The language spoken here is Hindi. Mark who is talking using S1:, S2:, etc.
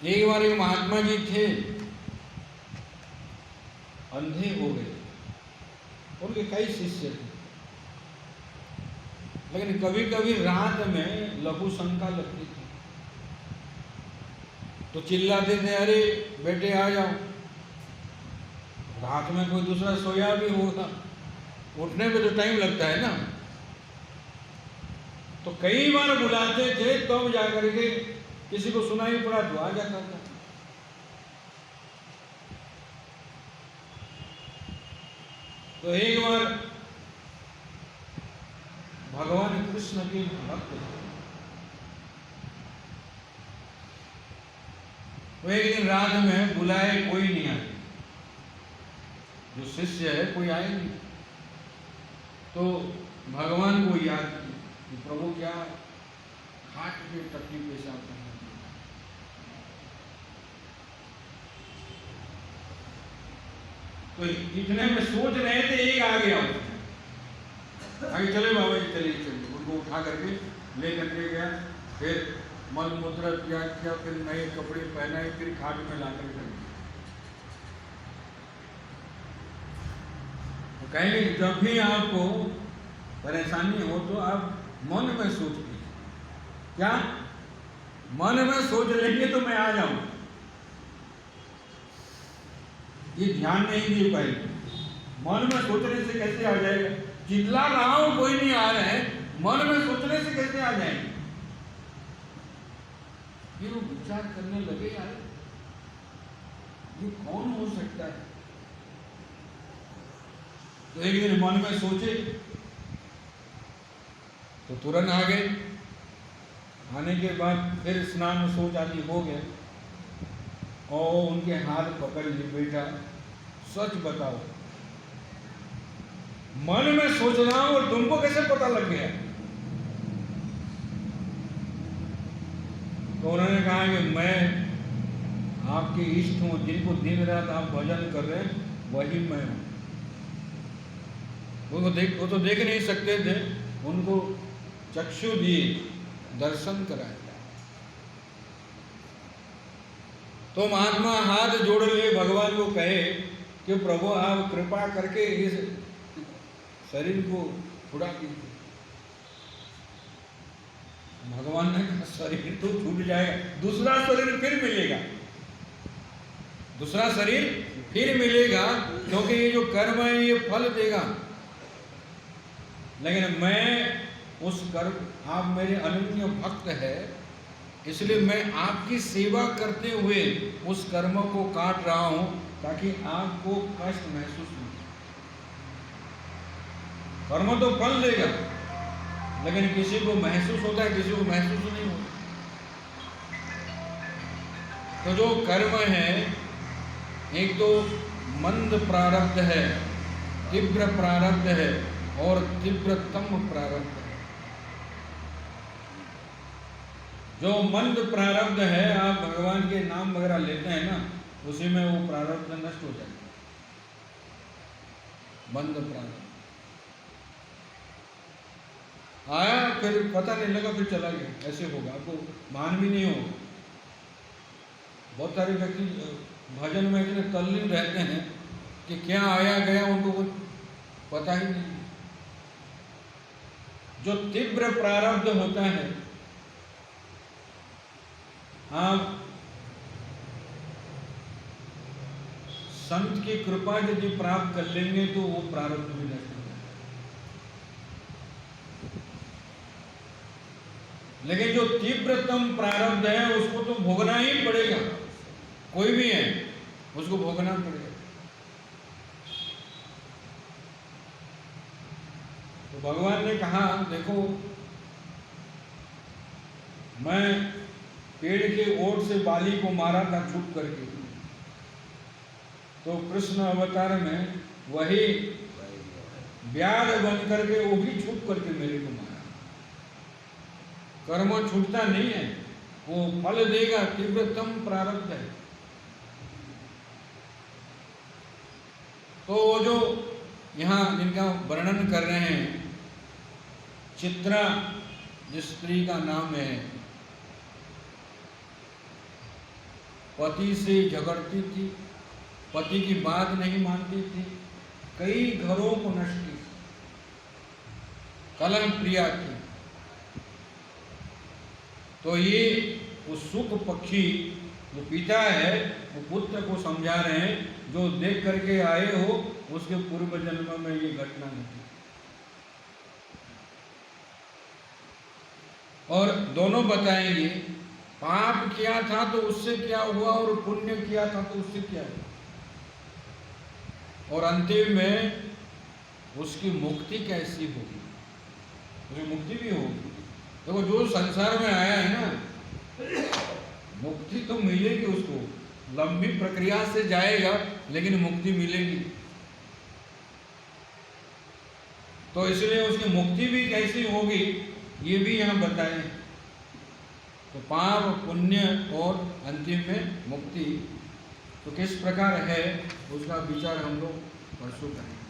S1: एक बार एक महात्मा जी थे, अंधे हो गए। उनके कई शिष्य थे, लेकिन कभी कभी रात में लघु शंका लगती थी, तो चिल्लाते थे, अरे बेटे आ जाओ। रात में कोई दूसरा सोया भी होगा, उठने में तो टाइम लगता है ना। तो कई बार बुलाते थे, तब जाकर के किसी को सुनाई पड़ा तो आ जाता था। तो एक बार भगवान कृष्ण के भक्त थे, वो एक दिन रात में बुलाए, कोई नहीं आया, जो शिष्य है कोई आए नहीं। तो भगवान को याद किया कि प्रभु क्या खाट पे टट्टी पेशाब करना। तो इतने में सोच रहे थे, एक आ गया, आगे चले बाबा जी, चलिए चलिए। उनको उठा करके ले करके गया, फिर मल मूत्र त्याग किया, फिर नए कपड़े पहनाए, फिर खाट में ला करके। तो कहेंगे जब भी आपको परेशानी हो तो आप मन में सोच लीजिए। क्या मन में सोच लेंगे तो मैं आ जाऊं, ये ध्यान नहीं दे पाएंगे। मन में सोचने से कैसे आ जाएगा? चिल्ला रहा हूं, कोई नहीं आ रहा है, मन में सोचने से कैसे आ जाएंगे? ये वो विचार करने लगे, यार ये कौन हो सकता है? तो एक दिन मन में सोचे तो तुरंत आ गए। आने के बाद फिर स्नान शौच आदि हो गए और उनके हाथ पकड़ लिए, बेटा सच बताओ, मन में सोच रहा हूं और तुमको कैसे पता लग गया? तो उन्होंने कहा कि मैं आपके इष्ट हूं, जिनको दिन रात आप भजन कर रहे हैं वही मैं हूं। वो तो देख नहीं सकते थे, उनको चक्षु दिए, दर्शन कराए। तो महात्मा हाथ जोड़ लिए, भगवान को कहे कि प्रभु आप कृपा करके इस शरीर को छुड़ा दीजिए। भगवान ने कहा शरीर तो छूट जाएगा, दूसरा शरीर फिर मिलेगा, दूसरा शरीर फिर मिलेगा, क्योंकि ये जो कर्म है ये फल देगा। लेकिन मैं उस कर्म, आप मेरे अनन्य भक्त है, इसलिए मैं आपकी सेवा करते हुए उस कर्म को काट रहा हूं, ताकि आपको कष्ट महसूस हो। कर्म तो फल देगा, लेकिन किसी को महसूस होता है, किसी को महसूस नहीं होता। तो जो कर्म है, एक तो मंद प्रारब्ध है, तीव्र प्रारब्ध है और तीव्रतम प्रारब्ध है। जो मंद प्रारब्ध है, आप भगवान के नाम वगैरह लेते हैं ना, उसी में वो प्रारब्ध नष्ट हो जाएगा। मंद प्रारब्ध आया, फिर पता नहीं लगा, फिर चला गया, ऐसे होगा, आपको भान भी नहीं होगा। बहुत सारे व्यक्ति भजन में इतने तल्लीन रहते हैं कि क्या आया गया उनको कुछ पता ही नहीं। जो तीव्र प्रारब्ध होता है, आप संत की कृपा यदि प्राप्त कर लेंगे तो वो प्रारब्ध भी नष्ट हो जाएगा। लेकिन जो तीव्रतम प्रारब्ध है उसको तो भोगना ही पड़ेगा, कोई भी है उसको भोगना पड़ेगा। तो भगवान ने कहा देखो, मैं पेड़ के ओट से बाली को मारा था छुप करके, तो कृष्ण अवतार में वही व्याध बन करके वो भी छुप करके मेरे को मारा। कर्म छूटता नहीं है, वो फल देगा, तीव्रतम प्रारब्ध है। तो वो जो यहाँ जिनका वर्णन कर रहे हैं, चित्रा जिस स्त्री का नाम है, पति से झगड़ती थी, पति की बात नहीं मानती थी, कई घरों को नष्ट की, कलह प्रिया थी। तो ये उस सुख पक्षी जो पिता है वो पुत्र को समझा रहे हैं, जो देख करके आए हो उसके पूर्व जन्म में ये घटना घटी। और दोनों बताएंगे पाप किया था तो उससे क्या हुआ और पुण्य किया था तो उससे क्या हुआ, और अंतिम में उसकी मुक्ति कैसी होगी, उसकी मुक्ति भी होगी। देखो जो संसार में आया है ना, मुक्ति तो मिलेगी उसको, लंबी प्रक्रिया से जाएगा लेकिन मुक्ति मिलेगी। तो इसलिए उसकी मुक्ति भी कैसी होगी ये भी यहाँ बताएं। तो पाप पुण्य और अंतिम में मुक्ति तो किस प्रकार है उसका विचार हम लोग परसों करेंगे।